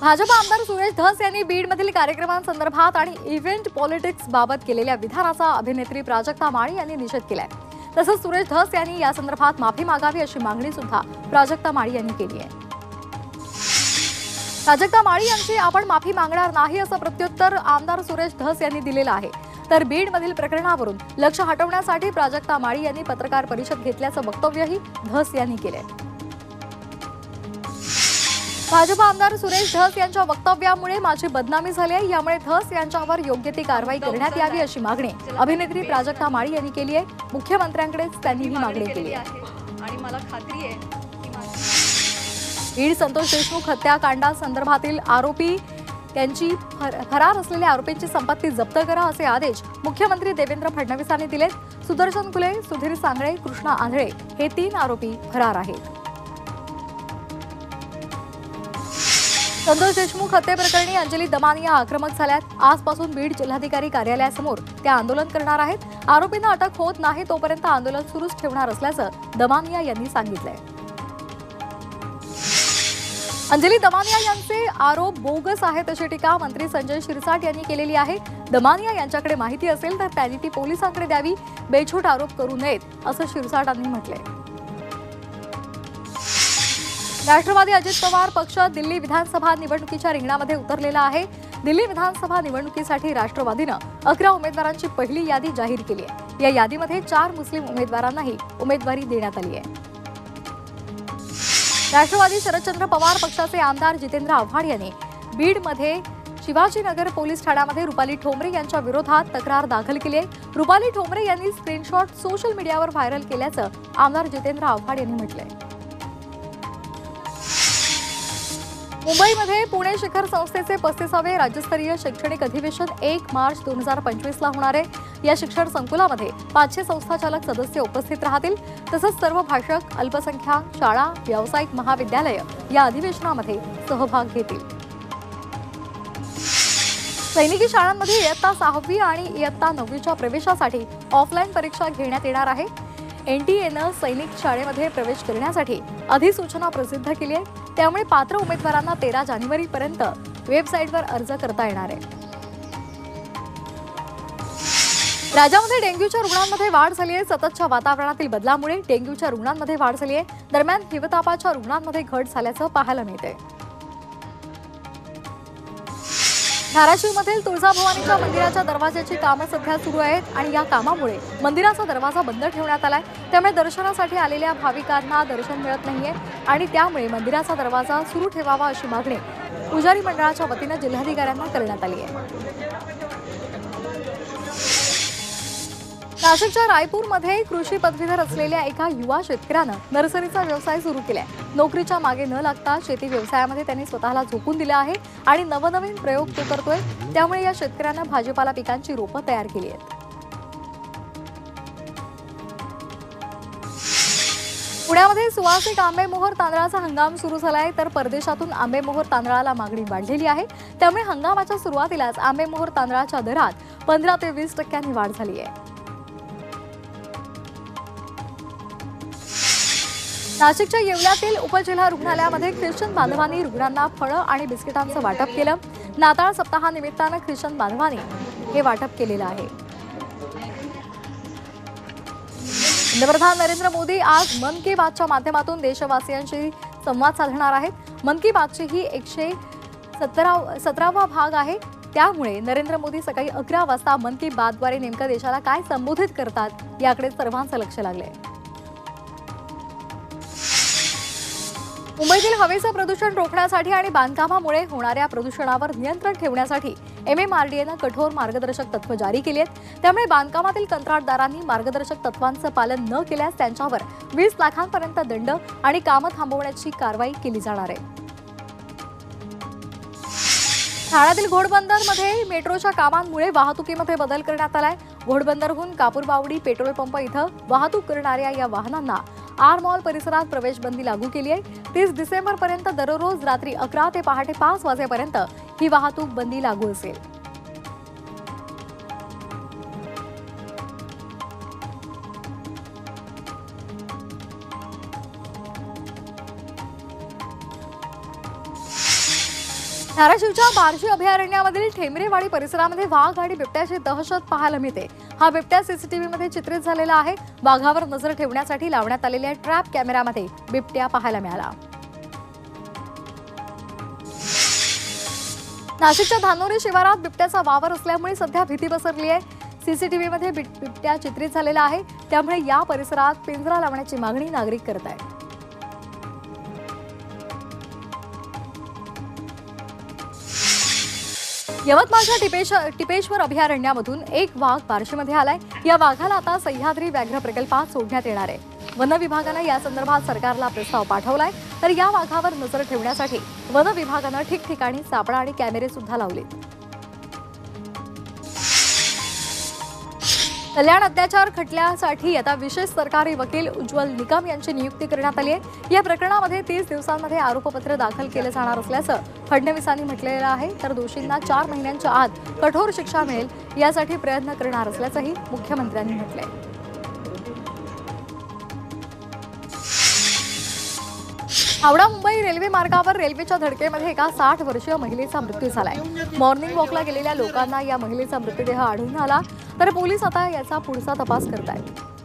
भाजप आमदार सुरेश धस यांनी बीडमधील कार्यक्रमांसंदर्भात आणि इव्हेंट पॉलिटिक्स बाबत केलेल्या विधानाचा अभिनेत्री प्राजक्ता माळी यांनी निषेध केलाय। तसंच सुरेश धस यांनी या संदर्भात माफी मागावी अशी मागणी सुद्धा प्राजक्ता माळी यांनी केली आहे। प्राजक्ता माळी यांची आपण माफी मागणार नाही असं प्रत्युत्तर आमदार सुरेश धस यांनी दिलेलं आहे। तर बीडमधील प्रकरणावरून लक्ष हटवण्यासाठी प्राजक्ता माळी यांनी पत्रकार परिषद घेतल्याचं वक्तव्यही धस यांनी केलंय। भाजप आमदार सुरेश धस यांच्या वक्तव्यामुळे माझी बदनामी झाली आहे, यामुळे धस यांच्यावर योग्य ती कारवाई करण्यात यावी अशी मागणी अभिनेत्री प्राजक्ता माळी यांनी केली आहे। मुख्यमंत्र्यांकडे त्यांनी ही मागणी केली आहे आणि मला खात्री आहे की बीड संतोष देशमुख हत्याकांडासंदर्भातील आरोपी त्यांची फरार असलेल्या आरोपींची संपत्ती जप्त करा असे आदेश मुख्यमंत्री देवेंद्र फडणवीसांनी दिले। सुदर्शन कुले, सुधीर सांगळे, कृष्णा आंधळे हे 3 आरोपी फरार आहेत। संतोष देशमुख हत्येप्रकरणी अंजली दमानिया आक्रमक झाल्यात। आजपासून बीड जिल्हाधिकारी कार्यालयासमोर त्या आंदोलन करणार आहेत। आरोपींना अटक होत नाही तोपर्यंत आंदोलन सुरूच ठेवणार असल्याचं दमानिया यांनी सांगितलंय। अंजली दमानिया यांचे आरोप बोगस आहेत अशी टीका मंत्री संजय शिरसाट यांनी केलेली आहे। दमानिया यांच्याकडे माहिती असेल तर त्यांनी ती पोलिसांकडे द्यावी, बेछूट आरोप करू नयेत असं शिरसाटांनी म्हटलंय। राष्ट्रवादी अजित पवार पक्ष दिल्ली विधानसभा निवडणुकीच्या रिंगणामध्ये उतरलेला आहे। दिल्ली विधानसभा निवडणुकीसाठी राष्ट्रवादीनं 11 उमेदवारांची पहिली यादी जाहीर केली आहे। या यादीमध्ये 4 मुस्लिम उमेदवारांनाही उमेदवारी देण्यात आली आहे। राष्ट्रवादी शरदचंद्र पवार पक्षाचे आमदार जितेंद्र आव्हाड यांनी बीडमध्ये शिवाजीनगर पोलीस ठाण्यामध्ये रुपाली ठोंबरे यांच्या विरोधात तक्रार दाखल केली आहे। रुपाली ठोंबरे यांनी स्क्रीनशॉट सोशल मीडियावर व्हायरल केल्याचं आमदार जितेंद्र आव्हाड यांनी म्हटलंय। मुंबईमध्ये पुणे शिखर संस्थेचे 35वे राज्यस्तरीय शैक्षणिक अधिवेशन 1 मार्च 2025 ला होणार आहे। या शिक्षण संकुलामध्ये 500 संस्थाचालक सदस्य उपस्थित राहतील। तसंच सर्व भाषक, अल्पसंख्याक शाळा, व्यावसायिक महाविद्यालय या अधिवेशनामध्ये सहभाग घेतील। सैनिकी शाळांमध्ये इयत्ता 6वी आणि इयत्ता 9वीच्या प्रवेशासाठी ऑफलाईन परीक्षा घेण्यात येणार आहे। एनटीएनं सैनिक शाळेमध्ये प्रवेश करण्यासाठी अधिसूचना प्रसिद्ध केली आहे। त्यामुळे पात्र उमेदवारांना 13 जानेवारीपर्यंत वेबसाईटवर अर्ज करता येणार आहे। राज्यामध्ये डेंग्यूच्या रुग्णांमध्ये वाढ झाली आहे। सततच्या वातावरणातील बदलामुळे डेंग्यूच्या रुग्णांमध्ये वाढ झाली आहे। दरम्यान हिवतापाच्या रुग्णांमध्ये घट झाल्याचं पाहायला मिळते। धाराशिवमधील तुळजाभवानीच्या मंदिराच्या दरवाजाची कामं सध्या सुरू आहेत आणि या कामामुळे मंदिराचा दरवाजा बंद ठेवण्यात आलाय। त्यामुळे दर्शनासाठी आलेल्या भाविकांना दर्शन मिळत नाहीये आणि त्यामुळे मंदिराचा दरवाजा सुरू ठेवावा अशी मागणी पुजारी मंडळाच्या वतीने जिल्हाधिकाऱ्यांना करण्यात आली आहे। नाशिकच्या रायपूरमध्ये कृषी पदवीधर असलेल्या एका युवा शेतकऱ्यानं नर्सरीचा व्यवसाय सुरू केलाय। नोकरीच्या मागे न लागता शेती व्यवसायामध्ये त्यांनी स्वतःला झोकून दिलं आहे आणि नवनवीन प्रयोग तो करतोय। त्यामुळे या शेतकऱ्यानं भाजीपाला पिकांची रोपं तयार केली आहेत। पुण्यामध्ये सुवासिक आंबेमोहोर तांदळाचा हंगाम सुरू झालाय, तर परदेशातून आंबेमोहोर तांदळाला मागणी वाढलेली आहे। त्यामुळे हंगामाच्या सुरुवातीलाच आंबेमोहोर तांदळाच्या दरात 15 ते 20% वाढ झाली आहे। नाशिकच्या येवल्यातील उपजिल्हा रुग्णालयामध्ये ख्रिश्चन बांधवांनी रुग्णांना फळं आणि बिस्किटांचं वाटप केलं। नाताळ सप्ताहानिमित्तानं ख्रिश्चन बांधवांनी हे वाटप केलेलं आहे। पंतप्रधान नरेंद्र मोदी आज मन की बातच्या माध्यमातून देशवासियांशी संवाद साधणार आहेत। मन की बातची ही 117वा भाग आहे। त्यामुळे नरेंद्र मोदी सकाळी 11 वाजता मन की बातद्वारे नेमकं देशाला काय संबोधित करतात याकडे सर्वांचं लक्ष लागलंय। मुंबईतील हवेचं प्रदूषण रोखण्यासाठी आणि बांधकामामुळे होणाऱ्या प्रदूषणावर नियंत्रण ठेवण्यासाठी MMRDAनं कठोर मार्गदर्शक तत्त्व जारी केली आहेत। त्यामुळे बांधकामातील कंत्राटदारांनी मार्गदर्शक तत्त्वांचं पालन न केल्यास त्यांच्यावर 20 लाखांपर्यंत दंड आणि कामं थांबवण्याची कारवाई केली जाणार आहे। ठाण्यातील घोडबंदरमध्ये मेट्रोच्या कामांमुळे वाहतुकीमध्ये बदल करण्यात आलाय। घोडबंदरहून कापूरबावडी पेट्रोल पंप इथं वाहतूक करणाऱ्या या वाहनांना आर मॉल परिसरात प्रवेश बंदी लागू केली आहे। 30 डिसेंबरपर्यंत दररोज रात्री 11 ते पहाटे 5 वाजेपर्यंत ही वाहतूक बंदी लागू असेल। धाराशिवच्या बार्शी अभयारण्यामधील ठेमरेवाडी परिसरामध्ये वाघ आणि बिबट्याची दहशत पाहायला मिळते. हा बिबट्या सीसीटीव्ही मध्ये चित्रित झालेला आहे. वाघावर नजर ठेवण्यासाठी लावण्यात आलेल्या ट्रॅप कॅमेऱ्यामध्ये बिबट्या पाहायला मिळाला. नाशिकच्या धानोरी शिवारात बिबट्याचा वावर असल्यामुळे सध्या भीती पसरली आहे. सीसीटीव्ही मध्ये बिबट्या चित्रित झालेला आहे, त्यामुळे या परिसरात पिंजरा लावण्याची मागणी नागरिक करत आहेत. यवतमाळच्या टिपेश्वर अभयारण्यामधून एक वाघ बार्शीमध्ये आलाय. या वाघाला आता सह्याद्री व्याघ्र प्रकल्पात सोडण्यात येणार आहे. वन विभागानं या संदर्भात सरकारला प्रस्ताव पाठवलाय. तर या वाघावर नजर ठेवण्यासाठी वन विभागानं ठिकठिकाणी सापळा आणि कॅमेरे सुद्धा लावले. कल्याण अत्याचार खटल्यासाठी आता विशेष सरकारी वकील उज्ज्वल निकम यांची नियुक्ती करण्यात आली आहे. या प्रकरणामध्ये 30 दिवसांमध्ये आरोपपत्र दाखल केलं जाणार असल्याचं फडणवीसांनी म्हटलेलं आहे. तर दोषींना 4 महिन्यांच्या आत कठोर शिक्षा मिळेल यासाठी प्रयत्न करणार असल्याचंही मुख्यमंत्र्यांनी म्हटलंय. हावडा मुंबई रेल्वे मार्गावर रेल्वेच्या धडकेमध्ये एका 60 वर्षीय महिलेचा मृत्यू झालाय. मॉर्निंग वॉकला गेलेल्या लोकांना या महिलेचा मृतदेह आढळून आला. तर पोलीस आता याचा पुढचा तपास करत आहेत.